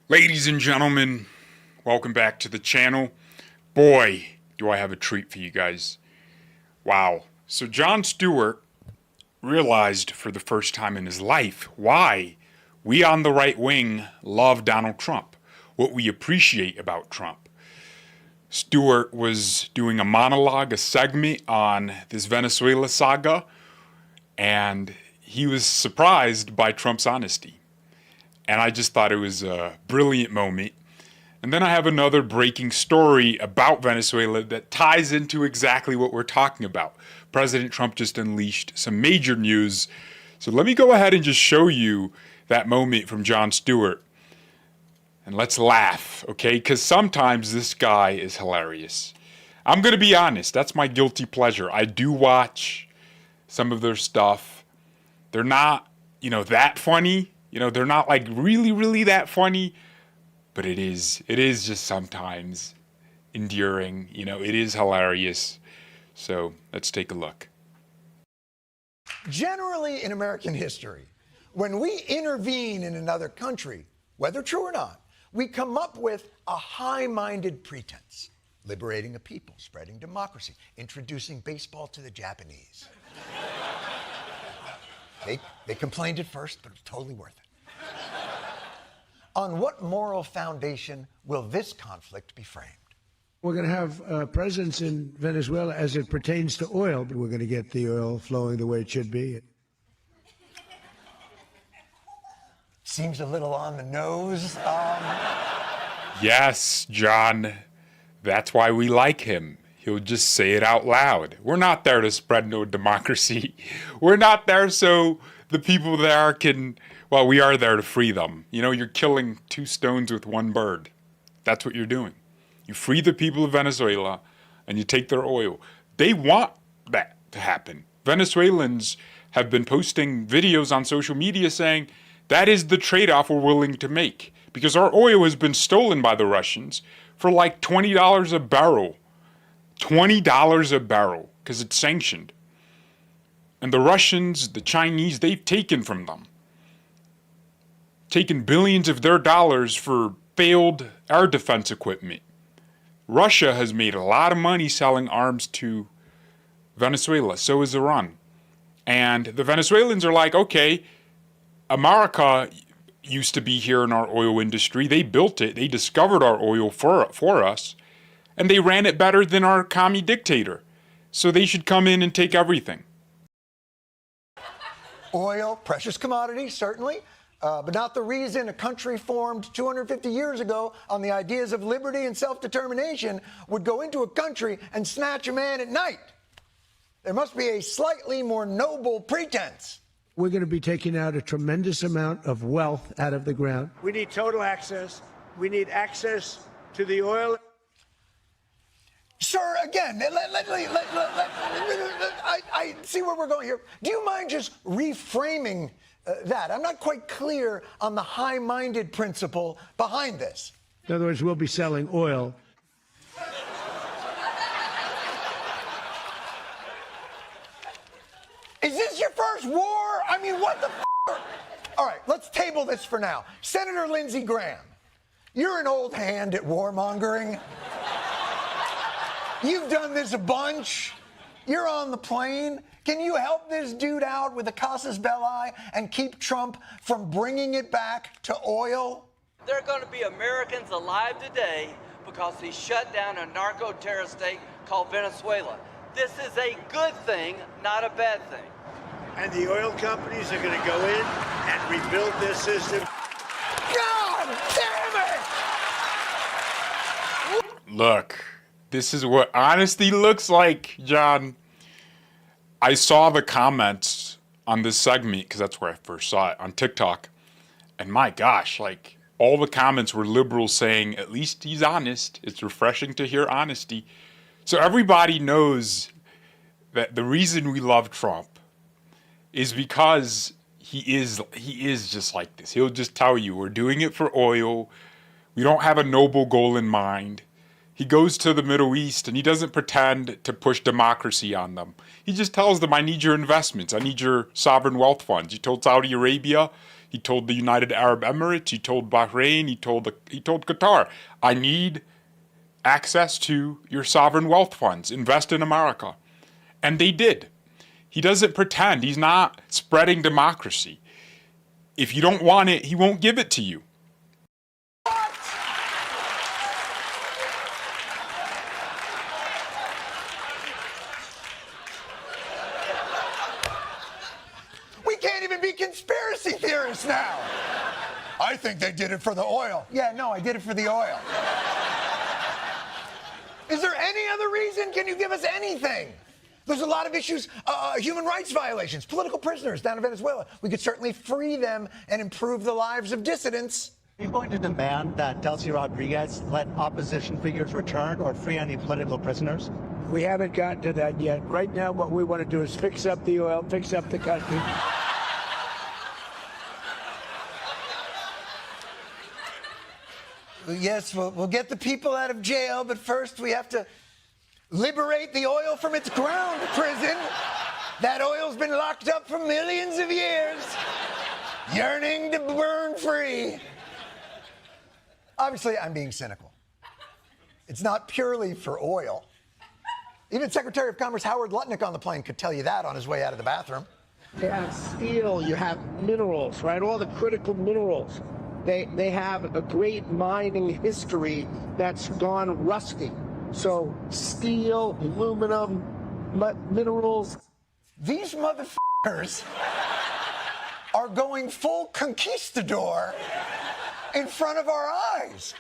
Ladies and gentlemen, welcome back to the channel. Boy, do I have a treat for you guys. Wow. So Jon Stewart realized for the first time in his life why we on the right wing love Donald Trump, what we appreciate about Trump. Stewart was doing a monologue, a segment on this Venezuela saga, and he was surprised by Trump's honesty. And I just thought it was a brilliant moment. And then I have another breaking story about Venezuela that ties into exactly what we're talking about. President Trump just unleashed some major news. So let me go ahead and just show you that moment from Jon Stewart. And let's laugh, okay? Because sometimes this guy is hilarious. I'm going to be honest, that's my guilty pleasure. I do watch some of their stuff. They're not, that funny. They're not like really that funny, but it is just sometimes endearing. It is hilarious. So let's take a look. Generally in American history, when we intervene in another country, whether true or not, we come up with a high-minded pretense. Liberating a people, spreading democracy, introducing baseball to the Japanese. They complained at first, but it was totally worth it. On what moral foundation will this conflict be framed? We're going to have presence in Venezuela as it pertains to oil, but we're going to get the oil flowing the way it should be. Seems a little on the nose. Yes, John, that's why we like him. He'll just say it out loud. We're not there to spread no democracy. We're not there so the people there can, well, we are there to free them. You're killing two stones with one bird. That's what you're doing. You free the people of Venezuela and you take their oil. They want that to happen. Venezuelans have been posting videos on social media saying that is the trade-off we're willing to make because our oil has been stolen by the Russians for like $20 a barrel. $20 a barrel because it's sanctioned. And the Russians, the Chinese, they've taken from them. Taken billions of their dollars for failed air defense equipment. Russia has made a lot of money selling arms to Venezuela. So has Iran. And the Venezuelans are like, okay, America used to be here in our oil industry. They built it. They discovered our oil for us. And they ran it better than our commie dictator. So they should come in and take everything. Oil, precious commodity, certainly, but not the reason a country formed 250 years ago on the ideas of liberty and self-determination would go into a country and snatch a man at night. There must be a slightly more noble pretense. We're going to be taking out a tremendous amount of wealth out of the ground. We need total access. We need access to the oil. Sir, again, I see where we're going here. Do you mind just reframing that? I'm not quite clear on the high-minded principle behind this. In other words, we'll be selling oil. Is this your first war? I mean, what the f***? All right, let's table this for now. Senator Lindsey Graham, you're an old hand at warmongering. You've done this a bunch. You're on the plane. Can you help this dude out with the casus belli and keep Trump from bringing it back to oil? There are going to be Americans alive today because he shut down a narco-terrorist state called Venezuela. This is a good thing, not a bad thing. And the oil companies are going to go in and rebuild their system. God damn it! Look, this is what honesty looks like, John. I saw the comments on this segment, because that's where I first saw it, on TikTok. And my gosh, like, all the comments were liberals saying, at least he's honest. It's refreshing to hear honesty. So everybody knows that the reason we love Trump is because he is just like this. He'll just tell you, we're doing it for oil. We don't have a noble goal in mind. He goes to the Middle East and he doesn't pretend to push democracy on them. He just tells them, I need your investments. I need your sovereign wealth funds. He told Saudi Arabia, He told the United Arab Emirates, he told Bahrain, he told Qatar, I need access to your sovereign wealth funds. Invest in America. And they did. He doesn't pretend. He's not spreading democracy. If you don't want it, he won't give it to you. We can't even be conspiracy theorists now. I think they did it for the oil. Yeah, no, I did it for the oil. Is there any other reason? Can you give us anything? There's a lot of issues, human rights violations, political prisoners down in Venezuela. We could certainly free them and improve the lives of dissidents. Are you going to demand that Delcy Rodriguez let opposition figures return or free any political prisoners? We haven't gotten to that yet. Right now, what we want to do is fix up the oil, fix up the country. Yes, we'll get the people out of jail, but first we have to liberate the oil from its ground prison. That oil's been locked up for millions of years, yearning to burn free. Obviously, I'm being cynical. It's not purely for oil. Even Secretary of Commerce Howard Lutnick on the plane could tell you that on his way out of the bathroom. You have steel, you have minerals, right? All the critical minerals. They have a great mining history that's gone rusty. So steel, aluminum, minerals. These motherfuckers are going full conquistador in front of our eyes.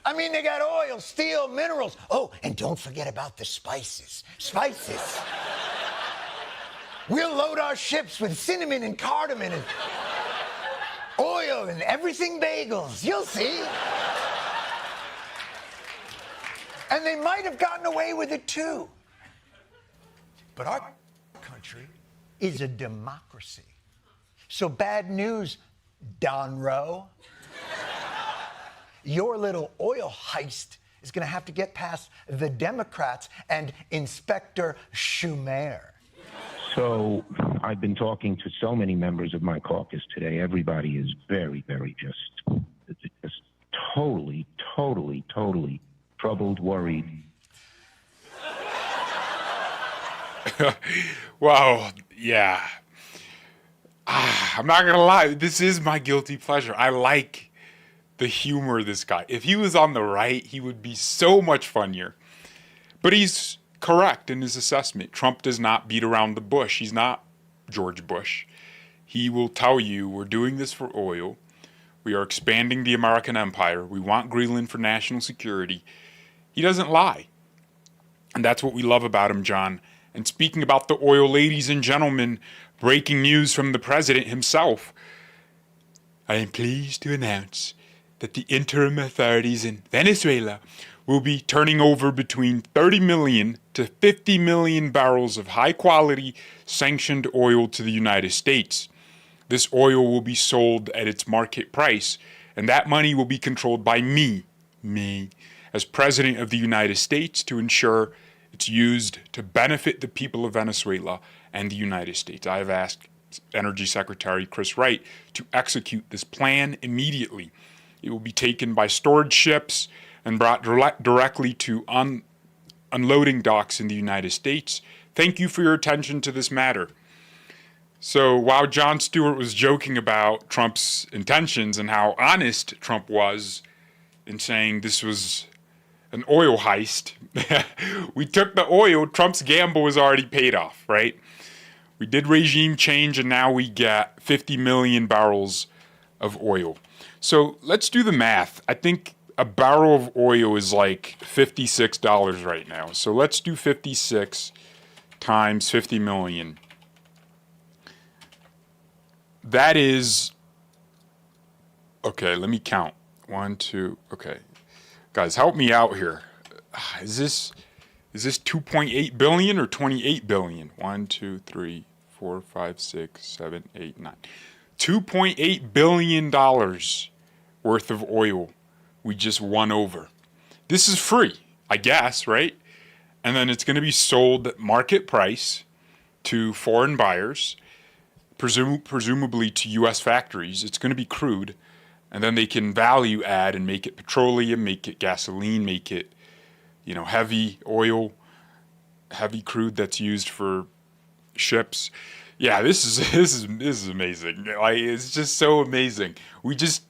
I mean, they got oil, steel, minerals. Oh, and don't forget about the spices. Spices. We'll load our ships with cinnamon and cardamom and oil and everything bagels. You'll see. And they might have gotten away with it too. But our country is a democracy. So bad news, Don Rowe. Your little oil heist is going to have to get past the Democrats and Inspector Schumer. So I've been talking to so many members of my caucus today. Everybody is very, very just totally troubled, worried. Wow, yeah. I'm not going to lie. This is my guilty pleasure. I like the humor of this guy. If he was on the right, he would be so much funnier. But he's correct in his assessment. Trump does not beat around the bush. He's not George Bush. He will tell you, we're doing this for oil. We are expanding the American empire. We want Greenland for national security. He doesn't lie. And that's what we love about him, John. And speaking about the oil, ladies and gentlemen, breaking news from the president himself. I am pleased to announce that the interim authorities in Venezuela will be turning over between 30 million to 50 million barrels of high-quality sanctioned oil to the United States. This oil will be sold at its market price, and that money will be controlled by me, as President of the United States, to ensure it's used to benefit the people of Venezuela and the United States. I have asked Energy Secretary Chris Wright to execute this plan immediately. It will be taken by storage ships and brought directly to unloading docks in the United States. Thank you for your attention to this matter. So while Jon Stewart was joking about Trump's intentions and how honest Trump was in saying this was an oil heist, we took the oil. Trump's gamble was already paid off, right? We did regime change, and now we get 50 million barrels of oil. So let's do the math. I think a barrel of oil is like $56 right now. So let's do 56 times 50 million. That is, okay, let me count. 1, 2, okay. Guys, help me out here. Is this 2.8 billion or 28 billion? 1, 2, 3, 4, 5, 6, 7, 8, 9. $2.8 billion worth of oil we just won over. This is free, I guess, right? And then it's going to be sold at market price to foreign buyers. presumably to U.S. factories. It's going to be crude, and then they can value add and make it petroleum, make it gasoline, make it, heavy oil, heavy crude that's used for ships. Yeah, this is amazing. Like, it's just so amazing. We just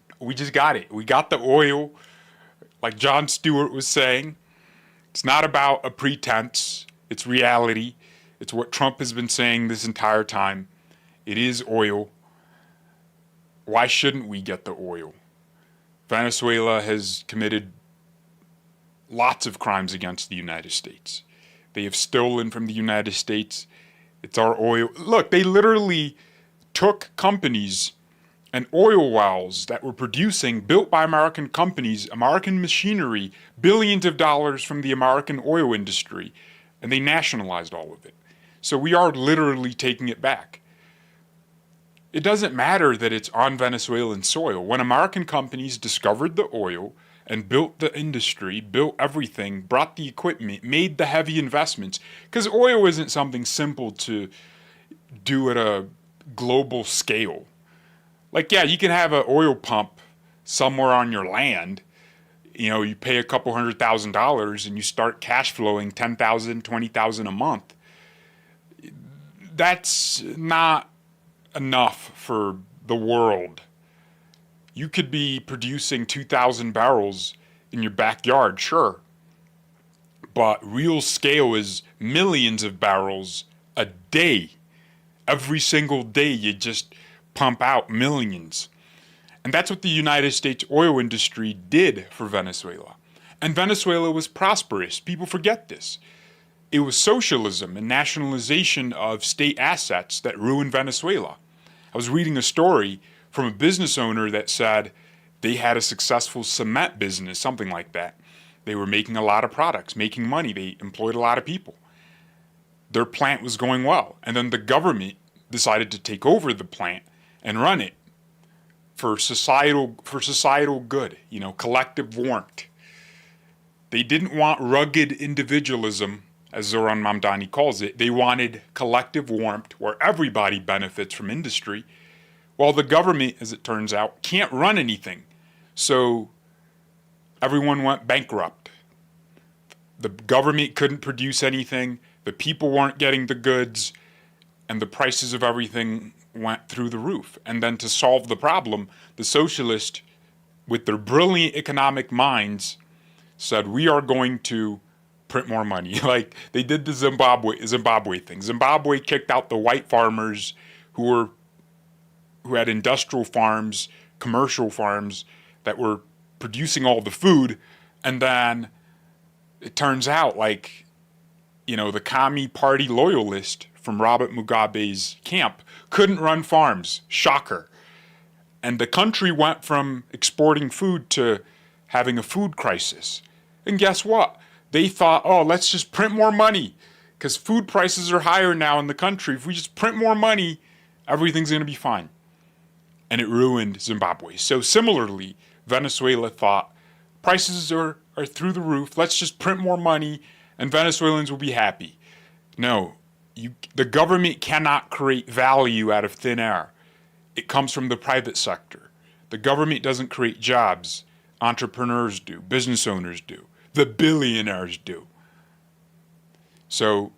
got it. We got the oil, like Jon Stewart was saying. It's not about a pretense. It's reality. It's what Trump has been saying this entire time. It is oil. Why shouldn't we get the oil? Venezuela has committed lots of crimes against the United States. They have stolen from the United States. It's our oil. Look, they literally took companies and oil wells that were producing, built by American companies, American machinery, billions of dollars from the American oil industry, and they nationalized all of it. So we are literally taking it back. It doesn't matter that it's on Venezuelan soil. When American companies discovered the oil and built the industry, built everything, brought the equipment, made the heavy investments, because oil isn't something simple to do at a global scale. Like, yeah, you can have an oil pump somewhere on your land. You pay a couple $100,000 and you start cash flowing $10,000, $20,000 a month. That's not enough for the world. You could be producing 2,000 barrels in your backyard, sure. But real scale is millions of barrels a day. Every single day you just pump out millions. And that's what the United States oil industry did for Venezuela. And Venezuela was prosperous. People forget this. It was socialism and nationalization of state assets that ruined Venezuela. I was reading a story from a business owner that said they had a successful cement business, something like that. They were making a lot of products, making money. They employed a lot of people. Their plant was going well. And then the government decided to take over the plant and run it for societal good, collective warmth. They didn't want rugged individualism, as Zoran Mamdani calls it. They wanted collective warmth where everybody benefits from industry. Well, the government, as it turns out, can't run anything. So everyone went bankrupt. The government couldn't produce anything. The people weren't getting the goods. And the prices of everything went through the roof. And then to solve the problem, the socialists, with their brilliant economic minds, said, we are going to print more money. Like they did the Zimbabwe thing. Zimbabwe kicked out the white farmers who had industrial farms, commercial farms that were producing all the food. And then it turns out the Commie Party loyalist from Robert Mugabe's camp couldn't run farms. Shocker. And the country went from exporting food to having a food crisis. And guess what? They thought, let's just print more money because food prices are higher now in the country. If we just print more money, everything's going to be fine. And it ruined Zimbabwe. So similarly, Venezuela thought prices are through the roof. Let's just print more money and Venezuelans will be happy. No, the government cannot create value out of thin air. It comes from the private sector. The government doesn't create jobs. Entrepreneurs do. Business owners do. The billionaires do. So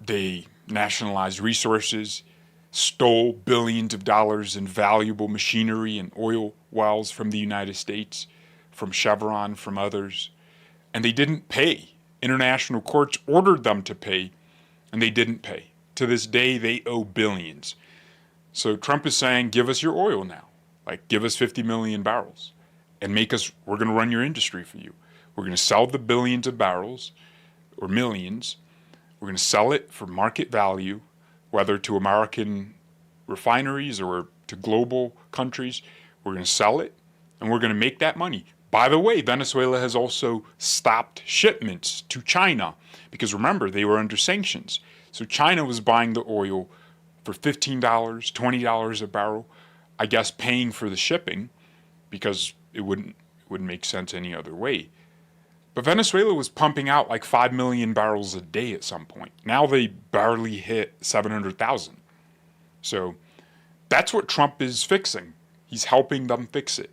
they nationalized resources, stole billions of dollars in valuable machinery and oil wells from the United States, from Chevron, from others, and they didn't pay. International courts ordered them to pay, and they didn't pay. To this day, they owe billions. So Trump is saying, give us your oil now. Give us 50 million barrels and we're going to run your industry for you. We're going to sell the billions of barrels or millions. We're going to sell it for market value, whether to American refineries or to global countries. We're going to sell it and we're going to make that money. By the way, Venezuela has also stopped shipments to China because remember, they were under sanctions. So China was buying the oil for $15, $20 a barrel, I guess paying for the shipping because it wouldn't make sense any other way. But Venezuela was pumping out like 5 million barrels a day at some point. Now they barely hit 700,000. So that's what Trump is fixing. He's helping them fix it.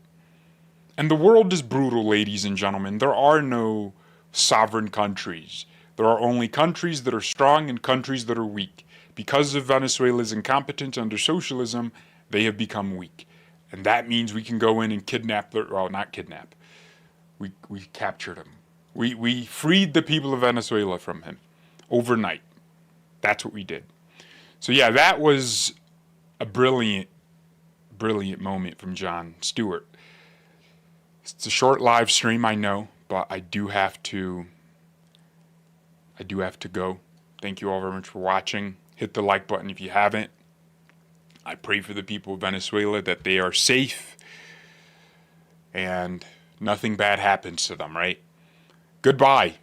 And the world is brutal, ladies and gentlemen. There are no sovereign countries. There are only countries that are strong and countries that are weak. Because of Venezuela's incompetence under socialism, they have become weak. And that means we can go in and kidnap, well, not kidnap. We captured him. We freed the people of Venezuela from him overnight. That's what we did. So yeah, that was a brilliant moment from Jon Stewart. It's a short live stream, I know, but I do have to go. Thank you all very much for watching. Hit the like button if you haven't. I pray for the people of Venezuela that they are safe and nothing bad happens to them, right? Goodbye.